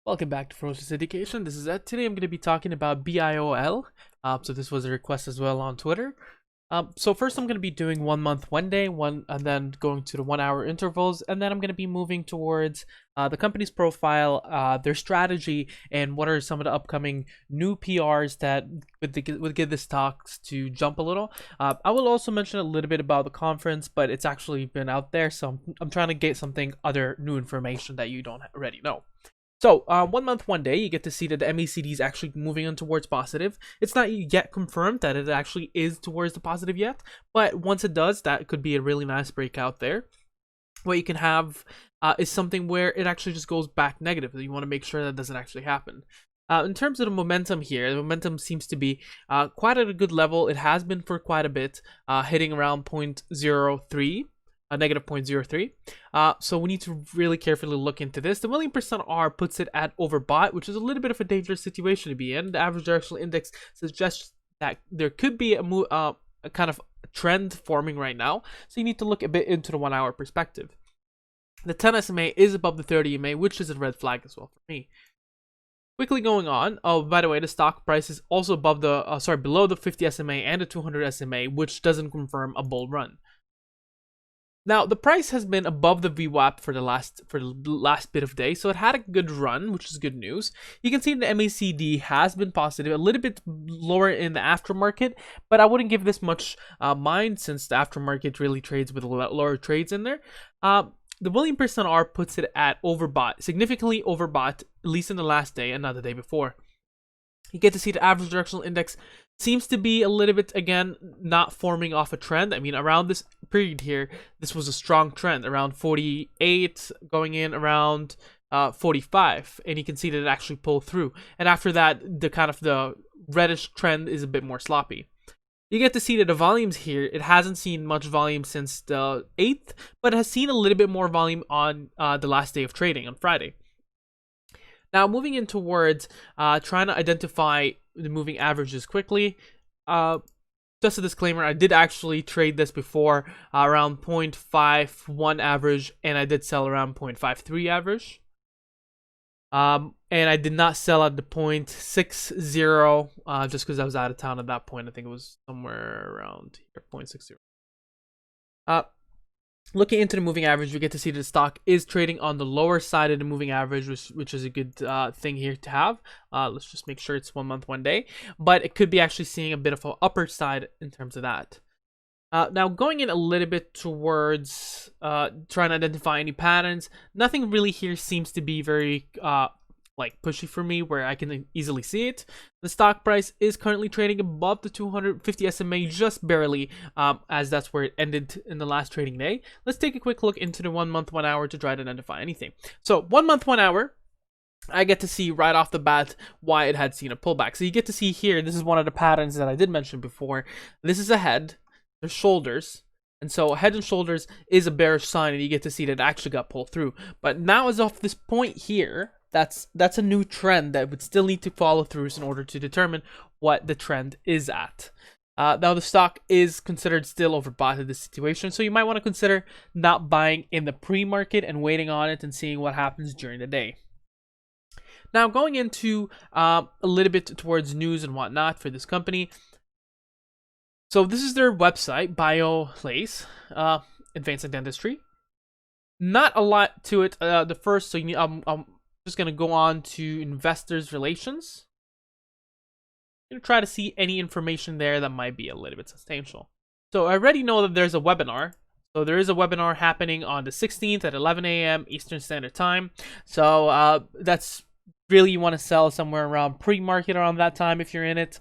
Welcome back to Ferocious Education. This is Ed. Today I'm going to be talking about BIOL. So this was a request as well on Twitter. So first I'm going to be doing 1 month, 1 day, and then going to the 1 hour intervals, and then I'm going to be moving towards the company's profile, their strategy, and what are some of the upcoming new PRs that would get the stocks to jump a little. I will also mention a little bit about the conference, but it's actually been out there, so I'm trying to get something other new information that you don't already know. So, 1 month, 1 day, you get to see that the MACD is actually moving on towards positive. It's not yet confirmed that it actually is towards the positive yet, but once it does, that could be a really nice breakout there. What you can have is something where it actually just goes back negative. You want to make sure that doesn't actually happen. In terms of the momentum here, the momentum seems to be quite at a good level. It has been for quite a bit, hitting around 0.03. A negative 0.03. So we need to really carefully look into this. The willing percent R puts it at overbought, which is a little bit of a dangerous situation to be in. The average directional index suggests that there could be a kind of trend forming right now. So you need to look a bit into the 1 hour perspective. The 10 SMA is above the 30 EMA, which is a red flag as well for me. Quickly going on. Oh, by the way, the stock price is also above the below the 50 SMA and the 200 SMA, which doesn't confirm a bull run. Now, the price has been above the VWAP for the last bit of day, so it had a good run, which is good news. You can see the MACD has been positive, a little bit lower in the aftermarket, but I wouldn't give this much mind since the aftermarket really trades with lower trades in there. The willing percent R puts it at overbought, significantly overbought, at least in the last day and not the day before. You get to see the average directional index seems to be a little bit, again, not forming off a trend. I mean, around this period here, this was a strong trend, around 48, going in around 45, and you can see that it actually pulled through. And after that, the reddish trend is a bit more sloppy. You get to see that the volumes here, it hasn't seen much volume since the 8th, but it has seen a little bit more volume on the last day of trading, on Friday. Now, moving in towards trying to identify the moving averages quickly. Just a disclaimer, I did actually trade this before around 0.51 average, and I did sell around 0.53 average. And I did not sell at the 0.60 just because I was out of town at that point. I think it was somewhere around here, 0.60. Looking into the moving average, we get to see the stock is trading on the lower side of the moving average, which is a good thing here to have. Let's just make sure it's 1 month, 1 day. But it could be actually seeing a bit of an upper side in terms of that. Now, going in a little bit towards trying to identify any patterns, nothing really here seems to be very pushy for me where I can easily see it. The stock price is currently trading above the 250 SMA just barely, as that's where it ended in the last trading day. Let's take a quick look into the 1 month, 1 hour to try to identify anything. So 1 month, 1 hour, I get to see right off the bat why it had seen a pullback. So you get to see here, this is one of the patterns that I did mention before. This is a head, there's shoulders. And so head and shoulders is a bearish sign, and you get to see that it actually got pulled through. But now as of this point here, that's a new trend that would still need to follow through in order to determine what the trend is at. Now the stock is considered still overbought in this situation, so you might want to consider not buying in the pre-market and waiting on it and seeing what happens during the day. Now going into a little bit towards news and whatnot for this company. So this is their website, Biolase, Advancing Dentistry. Not a lot to it. The first, so you need, just going to go on to investors relations. I'm going to try to see any information there that might be a little bit substantial. So I already know that there's a webinar. So there is a webinar happening on the 16th at 11 a.m. Eastern Standard Time. So that's really, you want to sell somewhere around pre-market around that time if you're in it.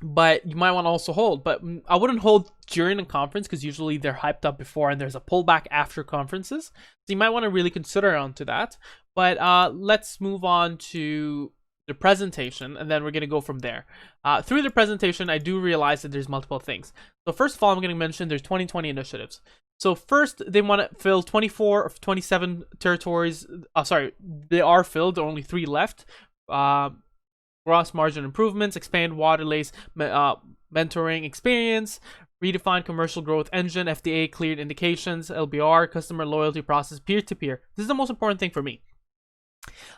But you might want to also hold. But I wouldn't hold during the conference because usually they're hyped up before and there's a pullback after conferences. So you might want to really consider onto that. But let's move on to the presentation, and then we're going to go from there. Through the presentation, I do realize that there's multiple things. So first of all, I'm going to mention there's 2020 initiatives. So first, they want to fill 24 of 27 territories. They are filled. There are only 3 left. Gross margin improvements, expand Waterlase mentoring experience, redefine commercial growth engine, FDA cleared indications, LBR, customer loyalty process, peer-to-peer. This is the most important thing for me.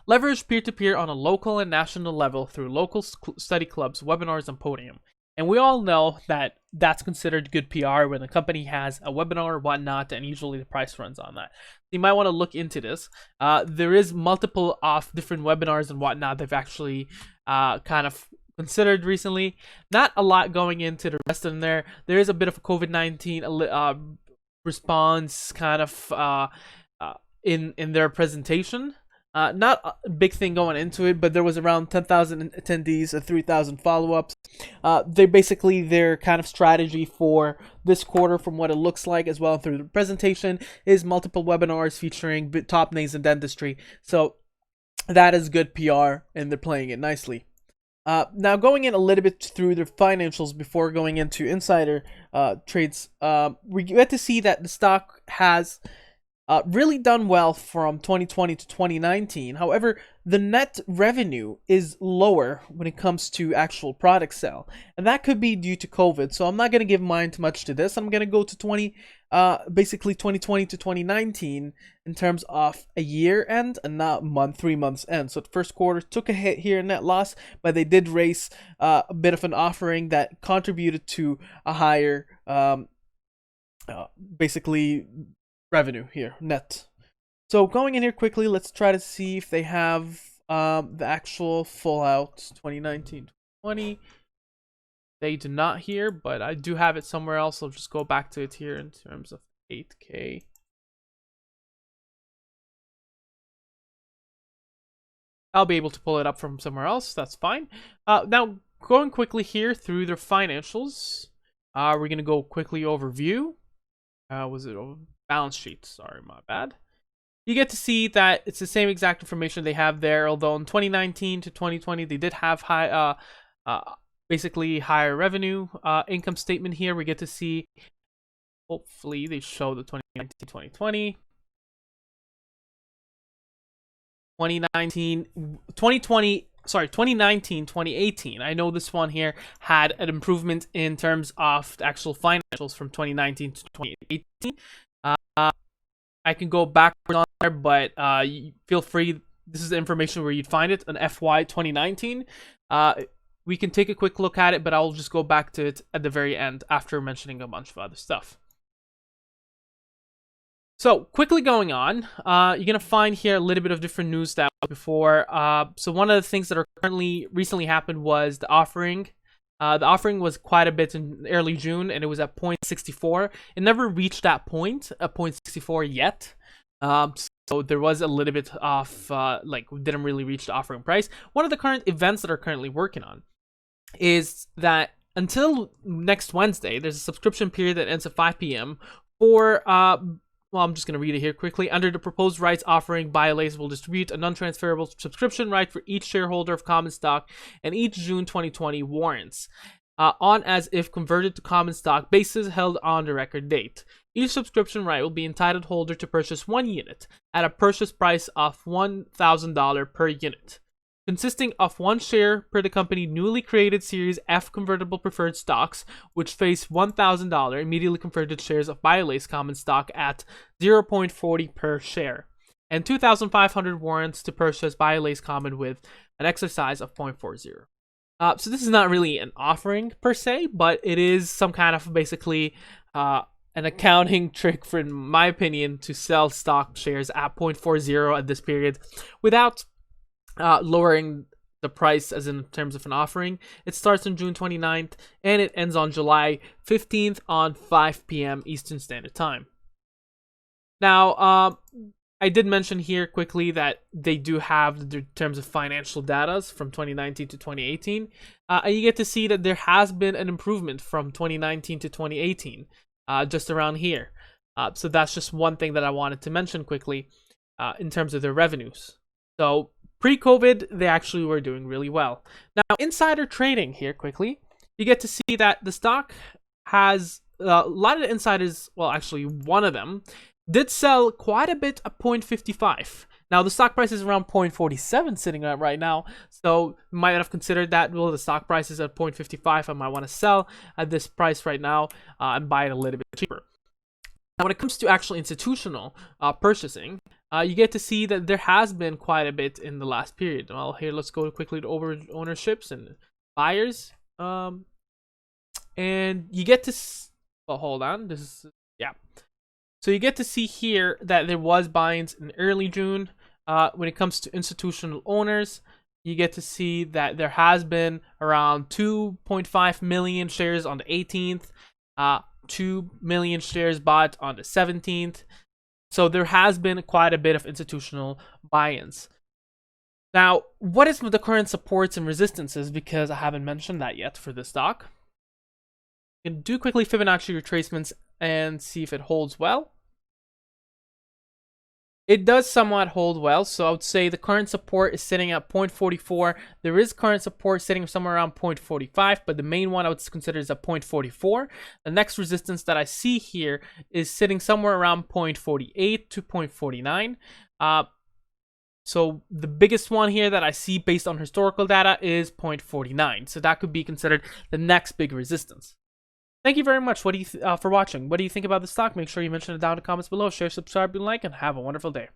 Leverage peer-to-peer on a local and national level through local study clubs, webinars, and podium. And we all know that that's considered good PR when a company has a webinar or whatnot, and usually the price runs on that. You might want to look into this. There is multiple of different webinars and whatnot they've actually kind of considered recently. Not a lot going into the rest of them there. There is a bit of a COVID-19 response kind of in their presentation. Not a big thing going into it, but there was around 10,000 attendees and 3,000 follow-ups. Their kind of strategy for this quarter, from what it looks like as well through the presentation, is multiple webinars featuring top names in dentistry. So that is good PR, and they're playing it nicely. Now going in a little bit through their financials before going into insider trades, we get to see that the stock has really done well from 2020 to 2019. However, the net revenue is lower when it comes to actual product sale, and that could be due to COVID. So I'm not going to give mind too much to this. I'm going to go to basically 2020 to 2019 in terms of a year end and not 3 months end. So the first quarter took a hit here in net loss, but they did raise a bit of an offering that contributed to a higher basically revenue here, net. So going in here quickly, let's try to see if they have the actual full out 2019-2020. They do not here, but I do have it somewhere else. I'll just go back to it here in terms of 8K. I'll be able to pull it up from somewhere else. That's fine. Now, going quickly here through their financials, we're going to go quickly overview. Was it over? Balance sheet, sorry, my bad. You get to see that it's the same exact information they have there, although in 2019 to 2020 they did have basically higher revenue. Income statement here, we get to see, hopefully they show the 2019-2020. 2019-2018. I know this one here had an improvement in terms of the actual financials from 2019 to 2018. I can go backwards on there, but feel free. This is the information where you'd find it on FY 2019. We can take a quick look at it, but I'll just go back to it at the very end after mentioning a bunch of other stuff. So quickly going on, you're gonna find here a little bit of different news that before. So one of the things that are recently happened was the offering. The offering was quite a bit in early June, and it was at 0.64. It never reached that point, at 0.64 yet. So there was a little bit of, we didn't really reach the offering price. One of the current events that are currently working on is that until next Wednesday, there's a subscription period that ends at 5 p.m. for, well, I'm just going to read it here quickly. Under the proposed rights offering, Biolase will distribute a non-transferable subscription right for each shareholder of common stock and each June 2020 warrants, on as if converted to common stock basis held on the record date. Each subscription right will be entitled holder to purchase 1 unit at a purchase price of $1,000 per unit, consisting of 1 share per the company newly created Series F convertible preferred stocks, which face $1,000 immediately converted shares of Biolase common stock at 0.40 per share, and 2,500 warrants to purchase Biolase common with an exercise of 0.40. So this is not really an offering per se, but it is some kind of basically an accounting trick, for, in my opinion, to sell stock shares at 0.40 at this period without lowering the price as in terms of an offering. It starts on June 29th and it ends on July 15th on 5 p.m. Eastern Standard Time. Now, I did mention here quickly that they do have the terms of financial data from 2019 to 2018. And you get to see that there has been an improvement from 2019 to 2018, just around here. So that's just one thing that I wanted to mention quickly in terms of their revenues. So pre-COVID, they actually were doing really well. Now, insider trading here quickly, you get to see that the stock has a lot of the insiders, well, actually one of them, did sell quite a bit at 0.55. Now, the stock price is around 0.47 sitting at right now, so you might have considered that, well, the stock price is at 0.55, I might want to sell at this price right now and buy it a little bit cheaper. Now, when it comes to actual institutional purchasing, you get to see that there has been quite a bit in the last period. Well, here, let's go quickly to over ownerships and buyers. And you get to, well, hold on, this is, yeah. So you get to see here that there was buy-ins in early June. When it comes to institutional owners, you get to see that there has been around 2.5 million shares on the 18th, 2 million shares bought on the 17th. So there has been quite a bit of institutional buy-ins. Now, what is the current supports and resistances? Because I haven't mentioned that yet for this stock. You can do quickly Fibonacci retracements and see if it holds well. It does somewhat hold well, so I would say the current support is sitting at 0.44. There is current support sitting somewhere around 0.45, but the main one I would consider is at 0.44. The next resistance that I see here is sitting somewhere around 0.48 to 0.49. So the biggest one here that I see based on historical data is 0.49. So that could be considered the next big resistance. Thank you very much for watching. What do you think about the stock? Make sure you mention it down in the comments below. Share, subscribe, and like, and have a wonderful day.